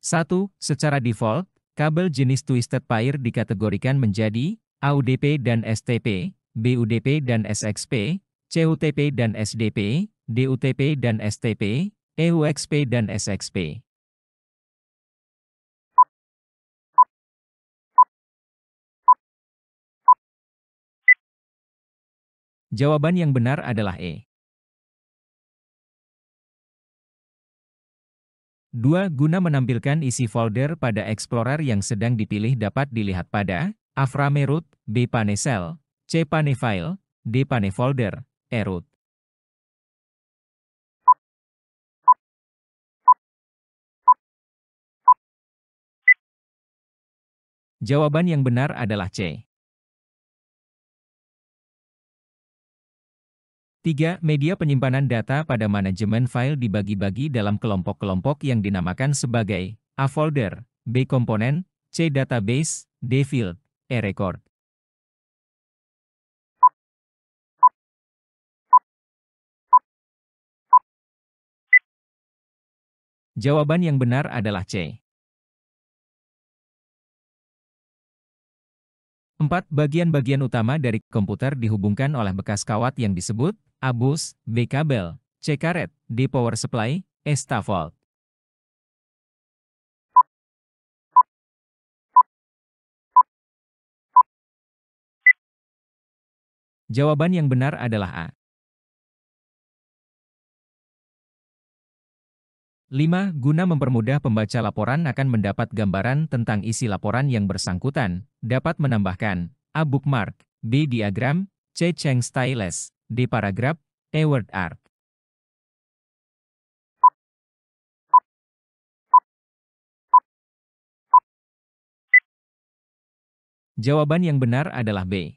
1. Secara default, kabel jenis Twisted Pair dikategorikan menjadi AUDP dan STP, BUDP dan SXP, CUTP dan SDP, DUTP dan STP, EUXP dan SXP. Jawaban yang benar adalah E. 2. Guna menampilkan isi folder pada Explorer yang sedang dipilih dapat dilihat pada A. Frame root, B. Pane cell, C. Pane file, D. Pane folder, E. root. Jawaban yang benar adalah C. 3. Media penyimpanan data pada manajemen file dibagi-bagi dalam kelompok-kelompok yang dinamakan sebagai A. Folder, B. Komponen, C. Database, D. Field, E. Record. Jawaban yang benar adalah C. 4. Bagian-bagian utama dari komputer dihubungkan oleh bekas kawat yang disebut A. Bus, B. Kabel, C. Karet, D. Power supply, E. Scaffold. Jawaban yang benar adalah A. 5. Guna mempermudah pembaca laporan akan mendapat gambaran tentang isi laporan yang bersangkutan, dapat menambahkan A. Bookmark, B. Diagram, C. Change stylus, D. Paragraf, E. Word art. Jawaban yang benar adalah B.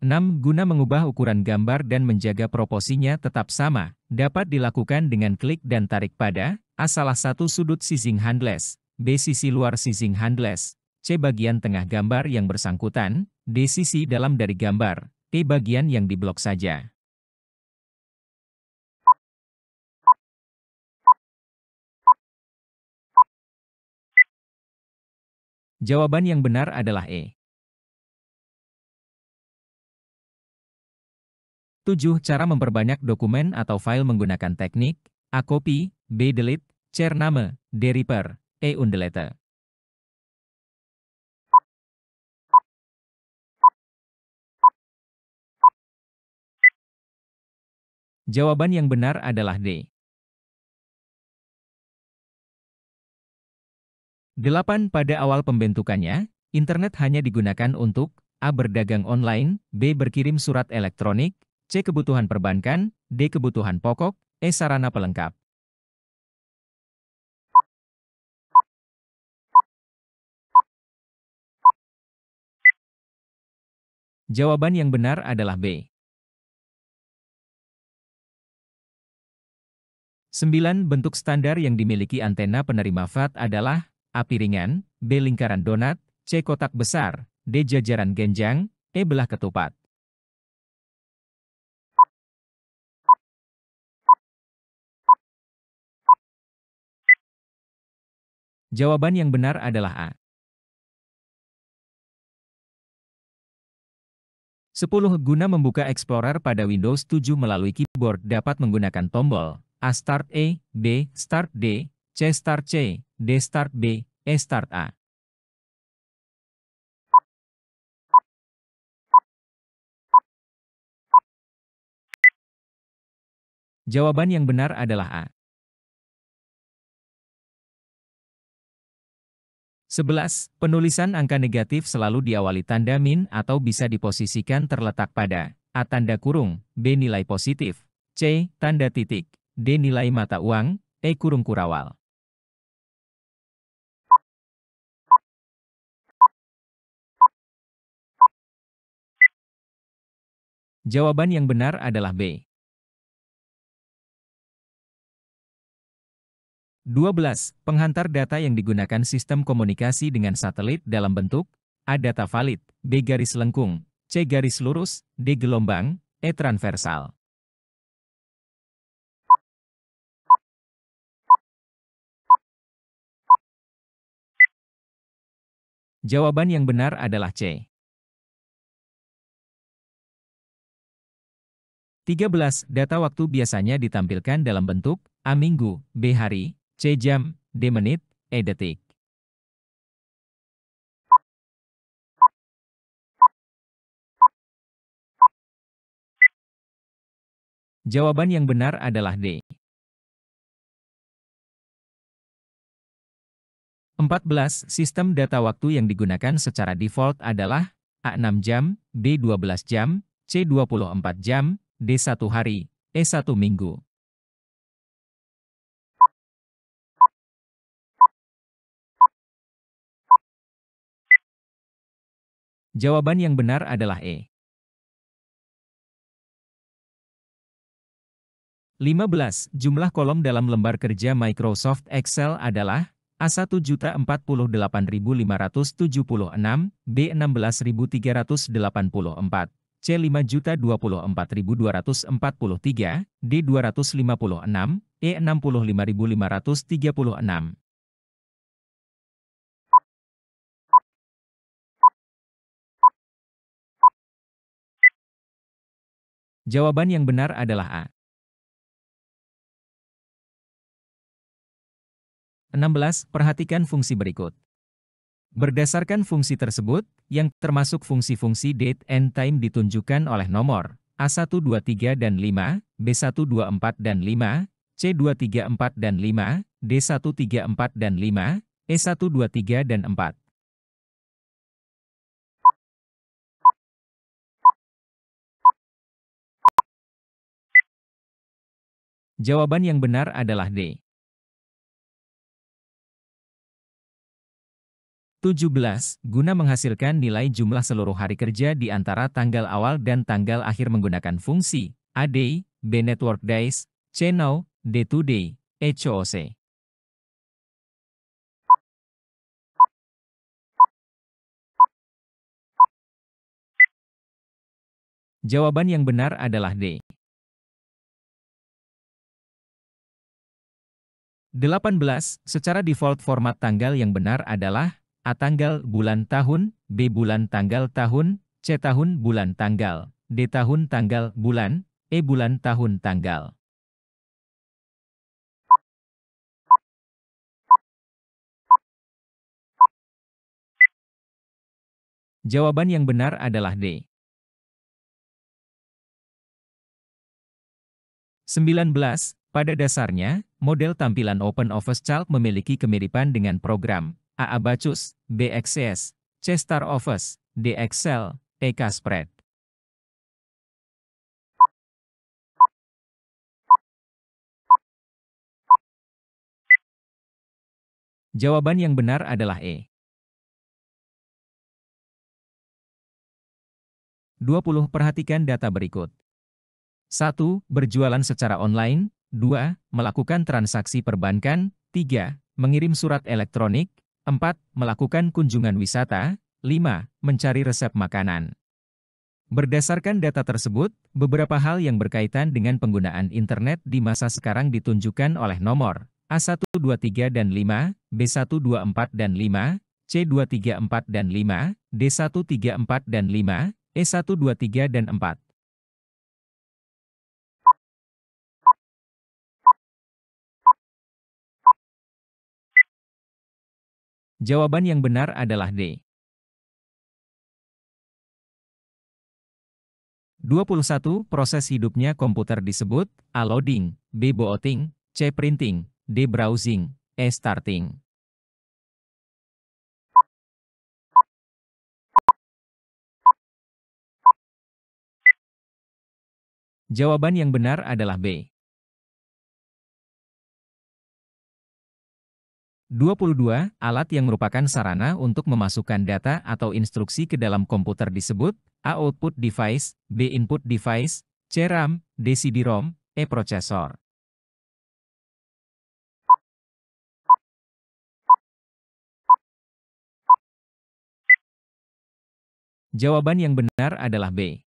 6. Guna mengubah ukuran gambar dan menjaga proporsinya tetap sama, dapat dilakukan dengan klik dan tarik pada A. Salah satu sudut sising handles, B. Sisi luar sising handles, C. Bagian tengah gambar yang bersangkutan, D. Sisi dalam dari gambar, E. Bagian yang diblok saja. Jawaban yang benar adalah E. 7. Cara memperbanyak dokumen atau file menggunakan teknik A. Copy, B. Delete, C. Name, D. Repair, E. Undelete. Jawaban yang benar adalah D. 8. Pada awal pembentukannya, internet hanya digunakan untuk A. Berdagang online, B. Berkirim surat elektronik, C. Kebutuhan perbankan, D. Kebutuhan pokok, E. Sarana pelengkap. Jawaban yang benar adalah B. 9. Bentuk standar yang dimiliki antena penerima FAT adalah A. Piringan, B. Lingkaran donat, C. Kotak besar, D. Jajaran genjang, E. Belah ketupat. Jawaban yang benar adalah A. 10. Guna membuka Explorer pada Windows 7 melalui keyboard dapat menggunakan tombol A. Start E, B. Start D, C. Start C, D. Start B, E. Start A. Jawaban yang benar adalah A. 11. Penulisan angka negatif selalu diawali tanda min atau bisa diposisikan terletak pada A. Tanda kurung, B. Nilai positif, C. Tanda titik, D. Nilai mata uang, E. Kurung kurawal. Jawaban yang benar adalah B. 12. Penghantar data yang digunakan sistem komunikasi dengan satelit dalam bentuk A. Data valid, B. Garis lengkung, C. Garis lurus, D. Gelombang, E. Transversal. Jawaban yang benar adalah C. 13. Data waktu biasanya ditampilkan dalam bentuk A. Minggu, B. Hari, C. Jam, D. Menit, E. Detik. Jawaban yang benar adalah D. 14. Sistem data waktu yang digunakan secara default adalah A. 6 jam, B. 12 jam, C. 24 jam, D. 1 hari, E. 1 minggu. Jawaban yang benar adalah E. 15. Jumlah kolom dalam lembar kerja Microsoft Excel adalah A. 1.048.576, B. 16.384, C. 5.024.243, D. 256, E. 65.536. Jawaban yang benar adalah A. 16. Perhatikan fungsi berikut. Berdasarkan fungsi tersebut, yang termasuk fungsi-fungsi date and time ditunjukkan oleh nomor A123 dan 5, B124 dan 5, C234 dan 5, D134 dan 5, E123 dan 4. Jawaban yang benar adalah D. 17. Guna menghasilkan nilai jumlah seluruh hari kerja di antara tanggal awal dan tanggal akhir menggunakan fungsi A. Day, B. Network Days, C. Now, D. Today, E. COC. Jawaban yang benar adalah D. 18. Secara default format tanggal yang benar adalah A. Tanggal, bulan, tahun, B. Bulan, tanggal, tahun, C. Tahun, bulan, tanggal, D. Tahun, tanggal, bulan, E. Bulan, tahun, tanggal. Jawaban yang benar adalah D. 19. Pada dasarnya, model tampilan OpenOffice Calc memiliki kemiripan dengan program A. Abacus, B. Access, C. Star Office, D. Excel, E. Caspread. Jawaban yang benar adalah E. 20. Perhatikan data berikut. 1. Berjualan secara online. 2. Melakukan transaksi perbankan. 3. Mengirim surat elektronik. 4. Melakukan kunjungan wisata. 5. Mencari resep makanan. Berdasarkan data tersebut, beberapa hal yang berkaitan dengan penggunaan internet di masa sekarang ditunjukkan oleh nomor A123 dan 5, B124 dan 5, C234 dan 5, D134 dan 5, E123 dan 4. Jawaban yang benar adalah D. 21. Proses hidupnya komputer disebut A. Loading, B. Booting, C. Printing, D. Browsing, E. Starting. Jawaban yang benar adalah B. 22. Alat yang merupakan sarana untuk memasukkan data atau instruksi ke dalam komputer disebut A. Output device, B. Input device, C. RAM, D. CD-ROM, E. Prosesor. Jawaban yang benar adalah B.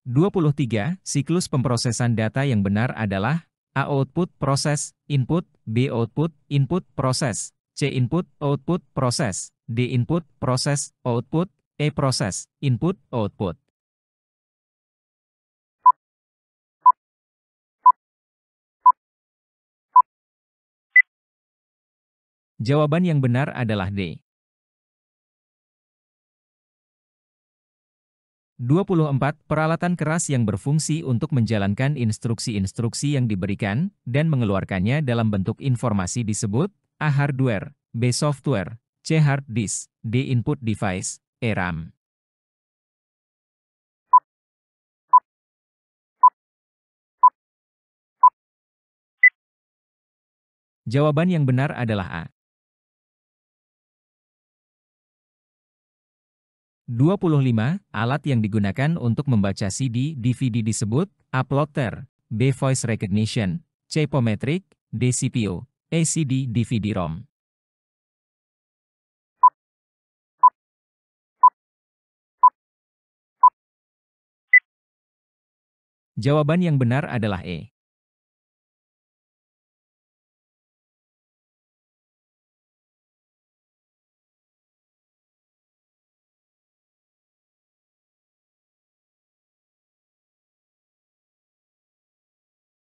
23. Siklus pemrosesan data yang benar adalah A. Output proses, input, B. Output, input proses, C. Input, output proses, D. Input, proses, output, E. Proses, input, output. Jawaban yang benar adalah D. 24. Peralatan keras yang berfungsi untuk menjalankan instruksi-instruksi yang diberikan dan mengeluarkannya dalam bentuk informasi disebut A. Hardware, B. Software, C. Hard disk, D. Input device, E. RAM. Jawaban yang benar adalah A. 25. Alat yang digunakan untuk membaca CD, DVD disebut A. Plotter, B. Voice recognition, C. Pometric, D. CPU, E. CD, DVD-ROM. Jawaban yang benar adalah E.